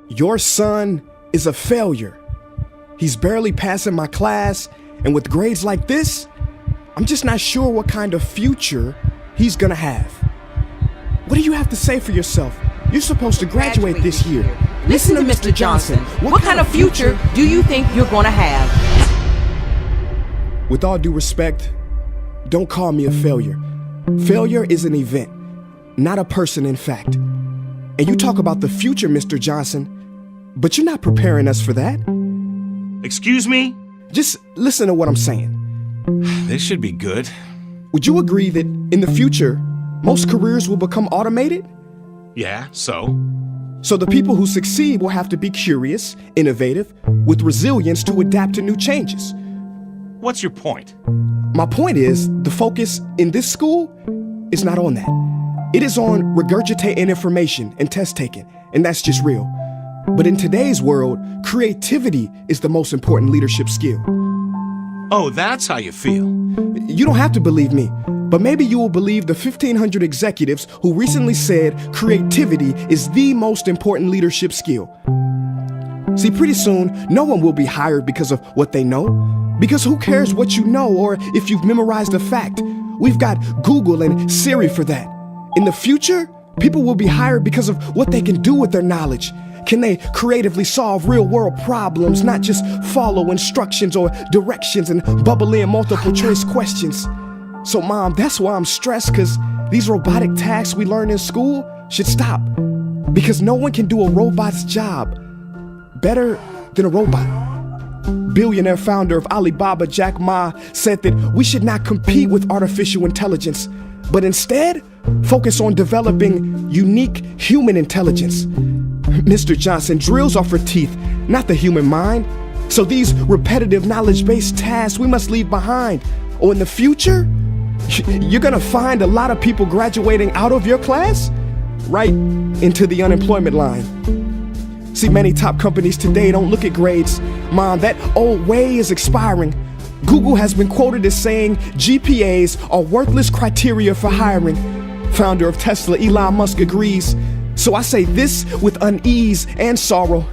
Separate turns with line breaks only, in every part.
Your son is a failure. He's barely passing my class, and with grades like this, I'm just not sure what kind of future he's gonna have. What do you have to say for yourself? You're supposed to graduate this year.
Listen to Mr. Johnson. What kind of future do you think you're gonna have?
With all due respect, don't call me a failure. Failure is an event, not a person, in fact. And you talk about the future, Mr. Johnson, but you're not preparing us for that.
Excuse me?
Just listen to what I'm saying.
This should be good.
Would you agree that in the future, most careers will become automated?
Yeah, so?
So the people who succeed will have to be curious, innovative, with resilience to adapt to new changes.
What's your point?
My point is, the focus in this school is not on that. It is on regurgitating information and test taking, and that's just real. But in today's world, creativity is the most important leadership skill.
Oh, that's how you feel.
You don't have to believe me, but maybe you will believe the 1,500 executives who recently said creativity is the most important leadership skill. See, pretty soon, no one will be hired because of what they know. Because who cares what you know or if you've memorized a fact? We've got Google and Siri for that. In the future, people will be hired because of what they can do with their knowledge. Can they creatively solve real-world problems, not just follow instructions or directions and bubble in multiple choice questions? So, Mom, that's why I'm stressed, because these robotic tasks we learn in school should stop. Because no one can do a robot's job better than a robot. Billionaire founder of Alibaba, Jack Ma, said that we should not compete with artificial intelligence, but instead focus on developing unique human intelligence. Mr. Johnson, drills are for teeth, not the human mind. So these repetitive knowledge-based tasks we must leave behind. Or in the future, you're gonna find a lot of people graduating out of your class right into the unemployment line. See, many top companies today don't look at grades. Mom, that old way is expiring. Google has been quoted as saying GPAs are worthless criteria for hiring. Founder of Tesla, Elon Musk, agrees. So I say this with unease and sorrow.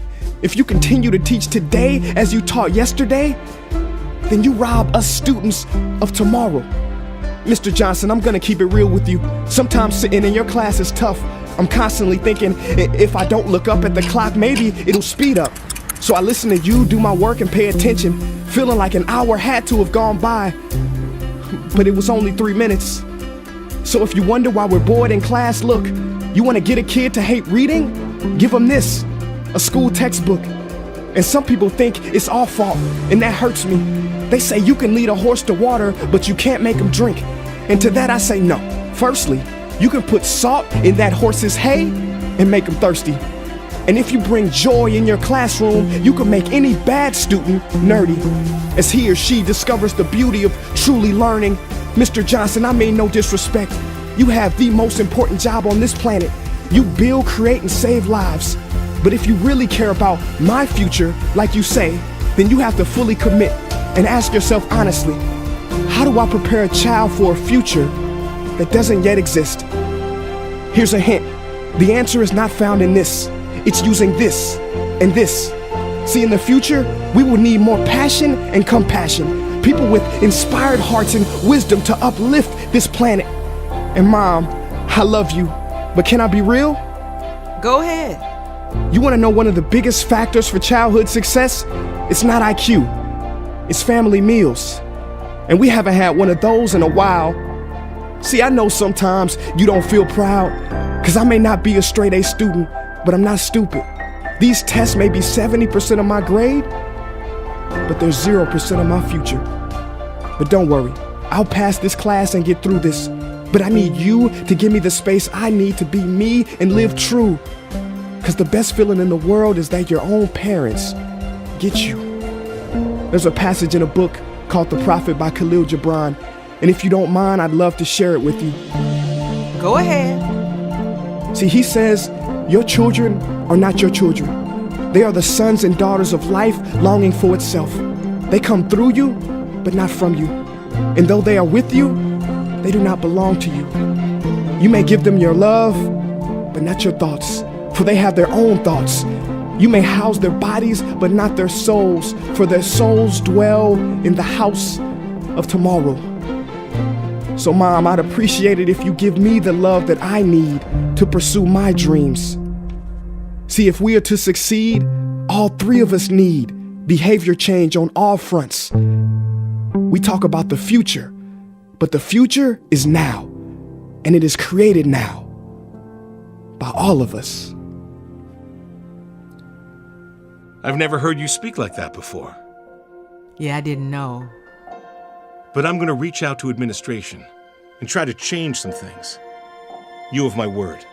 If you continue to teach today as you taught yesterday, then you rob us students of tomorrow. Mr. Johnson, I'm gonna keep it real with you. Sometimes sitting in your class is tough. I'm constantly thinking, if I don't look up at the clock, maybe it'll speed up. So I listen to you do my work and pay attention, feeling like an hour had to have gone by, but it was only 3 minutes. So if you wonder why we're bored in class, look, you wanna get a kid to hate reading? Give them this, a school textbook. And some people think it's our fault, and that hurts me. They say you can lead a horse to water, but you can't make him drink. And to that I say no. Firstly, you can put salt in that horse's hay and make him thirsty. And if you bring joy in your classroom, you can make any bad student nerdy. As he or she discovers the beauty of truly learning. Mr. Johnson, I mean no disrespect. You have the most important job on this planet. You build, create, and save lives. But if you really care about my future, like you say, then you have to fully commit and ask yourself honestly, how do I prepare a child for a future that doesn't yet exist? Here's a hint. The answer is not found in this. It's using this and this. See, in the future, we will need more passion and compassion. People with inspired hearts and wisdom to uplift this planet. And Mom, I love you, but can I be real?
Go ahead.
You want to know one of the biggest factors for childhood success? It's not IQ. It's family meals. And we haven't had one of those in a while. See, I know sometimes you don't feel proud, because I may not be a straight A student, but I'm not stupid. These tests may be 70% of my grade, but they're 0% of my future. But don't worry, I'll pass this class and get through this. But I need you to give me the space I need to be me and live true. Because the best feeling in the world is that your own parents get you. There's a passage in a book called The Prophet by Khalil Gibran. And if you don't mind, I'd love to share it with you.
Go ahead.
See, he says, your children are not your children. They are the sons and daughters of life longing for itself. They come through you, but not from you. And though they are with you, they do not belong to you. You may give them your love, but not your thoughts, for they have their own thoughts. You may house their bodies, but not their souls, for their souls dwell in the house of tomorrow. So, Mom, I'd appreciate it if you give me the love that I need to pursue my dreams. See, if we are to succeed, all three of us need behavior change on all fronts. We talk about the future, but the future is now, and it is created now by all of us.
I've never heard you speak like that before.
Yeah, I didn't know.
But I'm going to reach out to administration and try to change some things. You have my word.